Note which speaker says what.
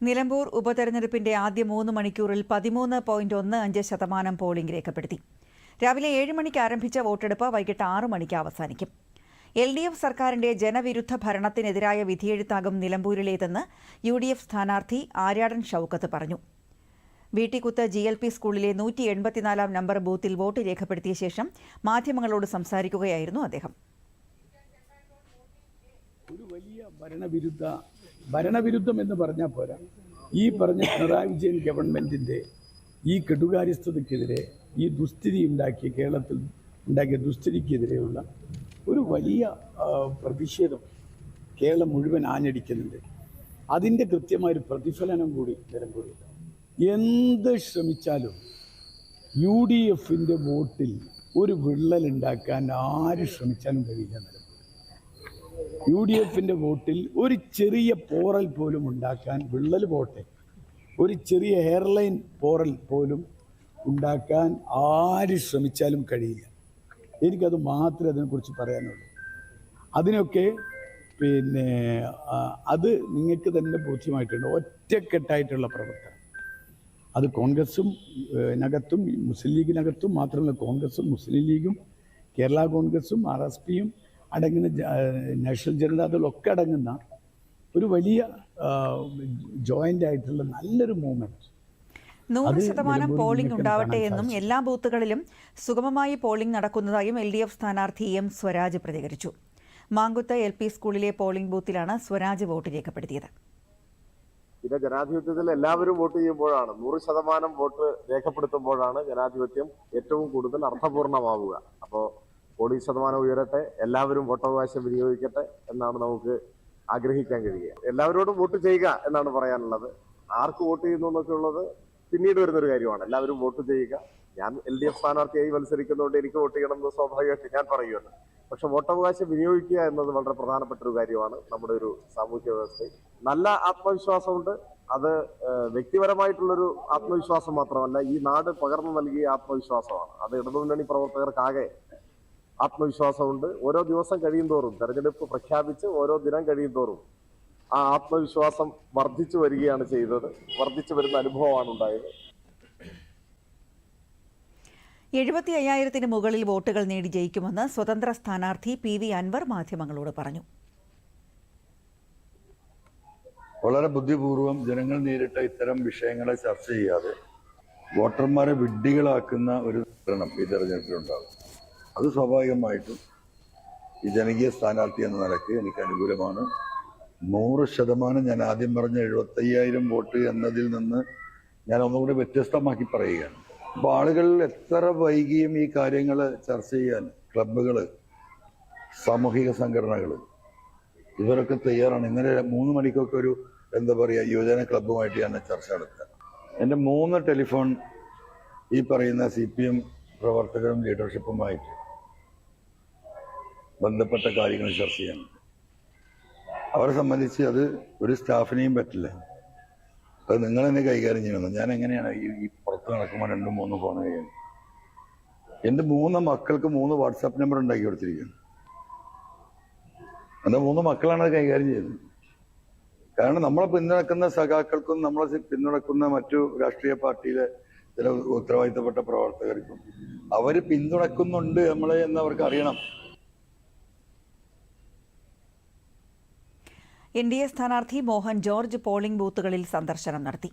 Speaker 1: നിലമ്പൂർ ഉപതെരഞ്ഞെടുപ്പിന്റെ ആദ്യ 3 മണിക്കൂറിൽ 13.15% പോളിംഗ് രേഖപ്പെടുത്തി. രാവിലെ 7 മണിക്ക് ആരംഭിച്ച വോട്ടെടുപ്പ് വൈകിട്ട് 6 മണിക്ക് അവസാനിക്കും. LDF സർക്കാരിന്റെ ജനവിരുദ്ധ ഭരണത്തിനെതിരായ വിധിയെഴുത്താകും നിലമ്പൂരിലേതെന്ന് UDF സ്ഥാനാർത്ഥി ആര്യാടൻ ഷൌക്കത്ത് പറഞ്ഞു. വീട്ടിക്കുത്ത് GLP സ്കൂളിലെ 184 നമ്പർ ബൂത്തിൽ വോട്ട് രേഖപ്പെടുത്തിയ ശേഷം മാധ്യമങ്ങളോട് സംസാരിക്കുകയായിരുന്നു അദ്ദേഹം.
Speaker 2: ഒരു വലിയ ഭരണവിരുദ്ധം എന്ന് പറഞ്ഞാൽ പോരാ. ഈ പറഞ്ഞ പിണറായി വിജയൻ ഗവൺമെൻറ്റിൻ്റെ ഈ കെടുകാര്യസ്ഥതയ്ക്കെതിരെ, ഈ ദുസ്ഥിതി ഉണ്ടാക്കിയ കേരളത്തിൽ ഉണ്ടാക്കിയ ദുസ്ഥിതിക്കെതിരെയുള്ള ഒരു വലിയ പ്രതിഷേധം കേരളം മുഴുവൻ ആഞ്ഞടിക്കുന്നുണ്ട്. അതിൻ്റെ കൃത്യമായൊരു പ്രതിഫലനം കൂടി നിലമ്പൂരിൽ. എന്ത് ശ്രമിച്ചാലും UDFൻ്റെ വോട്ടിൽ ഒരു വിള്ളലുണ്ടാക്കാൻ ആര് ശ്രമിച്ചാലും കഴിയില്ല. UDFൻ്റെ വോട്ടിൽ ഒരു ചെറിയ പോറൽ പോലും ഉണ്ടാക്കാൻ, വിള്ളൽ പോട്ടെ, ഒരു ചെറിയ എയർലൈൻ പോറൽ പോലും ഉണ്ടാക്കാൻ ആര് ശ്രമിച്ചാലും കഴിയില്ല. എനിക്കത് മാത്രമേ അതിനെക്കുറിച്ച് പറയാനുള്ളൂ. അതിനൊക്കെ അത് നിങ്ങൾക്ക് തന്നെ ബോധ്യമായിട്ടുണ്ട്. ഒറ്റക്കെട്ടായിട്ടുള്ള പ്രവർത്തനം അത് കോൺഗ്രസും നകത്തും മുസ്ലിം ലീഗിനകത്തും മാത്രമല്ല, കോൺഗ്രസും മുസ്ലിം ലീഗും കേരള കോൺഗ്രസും RSPയും അടങ്ങുന്ന നാഷണൽ ജനതാദളൊക്കെ അടങ്ങുന്ന ഒരു വലിയ ജോയിൻ്റ് ആയിട്ടുള്ള നല്ലൊരു മൂവ്മെൻറ്റ്.
Speaker 1: 100% പോളിംഗ് ഉണ്ടാവട്ടെ എന്നും എല്ലാ ബൂത്തുകളിലും സുഗമമായി പോളിംഗ് നടക്കുന്നതായും LDF സ്ഥാനാർത്ഥി M സ്വരാജ് പ്രതികരിച്ചു. മാങ്കുത്ത് LP സ്കൂളിലെ പോളിംഗ് ബൂത്തിലാണ് സ്വരാജ് വോട്ട് രേഖപ്പെടുത്തിയത്.
Speaker 3: ഇത് ജനാധിപത്യത്തിൽ എല്ലാവരും വോട്ട് ചെയ്യുമ്പോഴാണ്, 100% വോട്ട് രേഖപ്പെടുത്തുമ്പോഴാണ് ജനാധിപത്യം ഏറ്റവും കൂടുതൽ അർത്ഥപൂർണമാവുക. അപ്പോൾ പോളിംഗ് ശതമാനം ഉയരട്ടെ, എല്ലാവരും വോട്ടവകാശം വിനിയോഗിക്കട്ടെ എന്നാണ് നമുക്ക് ആഗ്രഹിക്കാൻ കഴിയുക. എല്ലാവരോടും വോട്ട് ചെയ്യുക എന്നാണ് പറയാനുള്ളത്. ആർക്ക് വോട്ട് ചെയ്യുന്നു എന്നൊക്കെ ഉള്ളത് പിന്നീട് വരുന്നൊരു കാര്യമാണ്. എല്ലാവരും വോട്ട് ചെയ്യുക. ഞാൻ LDF സ്ഥാനാർത്ഥിയായി മത്സരിക്കുന്നതുകൊണ്ട് എനിക്ക് വോട്ട് ചെയ്യണമെന്ന് സ്വാഭാവികമായിട്ട് ഞാൻ പറയുകയാണ്. പക്ഷെ വോട്ടവകാശം വിനിയോഗിക്കുക എന്നത് വളരെ പ്രധാനപ്പെട്ട ഒരു കാര്യമാണ് നമ്മുടെ ഒരു സാമൂഹ്യ വ്യവസ്ഥയിൽ. നല്ല ആത്മവിശ്വാസമുണ്ട്. അത് വ്യക്തിപരമായിട്ടുള്ളൊരു ആത്മവിശ്വാസം മാത്രമല്ല, ഈ നാട് പകർന്നു നൽകിയ ആത്മവിശ്വാസമാണ്. അത് ഇടതുമുന്നണി പ്രവർത്തകർക്കാകെ ആത്മവിശ്വാസമുണ്ട്. ഓരോ ദിവസം കഴിയും തോറും, തെരഞ്ഞെടുപ്പ് പ്രഖ്യാപിച്ച് ഓരോ ദിനം കഴിയും തോറും ആ ആത്മവിശ്വാസം വർദ്ധിച്ചു വരികയാണ് ചെയ്തത്. വർദ്ധിച്ചു വരുന്ന അനുഭവമാണ് ഉണ്ടായത്.
Speaker 1: 75,000-ന് മുകളിൽ വോട്ടുകൾ നേടി ജയിക്കുമെന്ന് സ്വതന്ത്ര സ്ഥാനാർത്ഥി PV അൻവർ മാധ്യമങ്ങളോട് പറഞ്ഞു.
Speaker 4: വളരെ ബുദ്ധിപൂർവം ജനങ്ങൾ നേരിട്ട ഇത്തരം വിഷയങ്ങളെ ചർച്ച ചെയ്യാതെ വോട്ടർമാരെ വിഡ്ഢികളാക്കുന്ന ഒരു ഭരണം ഈ തെരഞ്ഞെടുപ്പിലുണ്ടാകും. അത് സ്വാഭാവികമായിട്ടും ഈ ജനകീയ സ്ഥാനാർത്ഥി എന്ന നിലയ്ക്ക് എനിക്ക് അനുകൂലമാണ്. 100% ഞാൻ ആദ്യം പറഞ്ഞ 75,000 വോട്ട് എന്നതിൽ നിന്ന് ഞാൻ ഒന്നുകൂടി വ്യത്യസ്തമാക്കി പറയുകയാണ്. അപ്പോൾ ആളുകൾ എത്ര വൈകിയും ഈ കാര്യങ്ങൾ ചർച്ച ചെയ്യാൻ ക്ലബ്ബുകൾ, സാമൂഹിക സംഘടനകൾ ഇവരൊക്കെ തയ്യാറാണ്. ഇന്നലെ 3 മണിക്കൊക്കെ ഒരു യുവജന ക്ലബ്ബുമായിട്ട് ഞാൻ ചർച്ച നടത്തുക. എൻ്റെ 3 ടെലിഫോൺ ഈ പറയുന്ന CPM പ്രവർത്തകരും ലീഡർഷിപ്പുമായിട്ട് ബന്ധപ്പെട്ട കാര്യങ്ങൾ ചർച്ച ചെയ്യാനുണ്ട്. അവരെ സംബന്ധിച്ച് അത് ഒരു സ്റ്റാഫിനെയും പറ്റില്ല. അത് നിങ്ങൾ തന്നെ കൈകാര്യം ചെയ്യണം. ഞാൻ എങ്ങനെയാണ് ഈ പുറത്ത് നടക്കുമ്പോൾ 2-3 ഫോൺ കൈകാര്യം? എൻ്റെ 3 മക്കൾക്ക് 3 വാട്സാപ്പ് നമ്പർ ഉണ്ടാക്കി കൊടുത്തിരിക്കുകയാണ്. എൻ്റെ 3 മക്കളാണ് അത് കൈകാര്യം ചെയ്യുന്നത്. കാരണം നമ്മളെ പിന്തുണക്കുന്ന സഖാക്കൾക്കും നമ്മളെ പിന്തുണക്കുന്ന മറ്റു രാഷ്ട്രീയ പാർട്ടിയിലെ ചില ഉത്തരവാദിത്തപ്പെട്ട പ്രവർത്തകർക്കും അവർ പിന്തുണക്കുന്നുണ്ട് നമ്മളെ എന്ന് അവർക്ക് അറിയണം.
Speaker 1: NDA സ്ഥാനാർത്ഥി മോഹൻ ജോർജ് പോളിംഗ് ബൂത്തുകളിൽ സന്ദർശനം നടത്തി.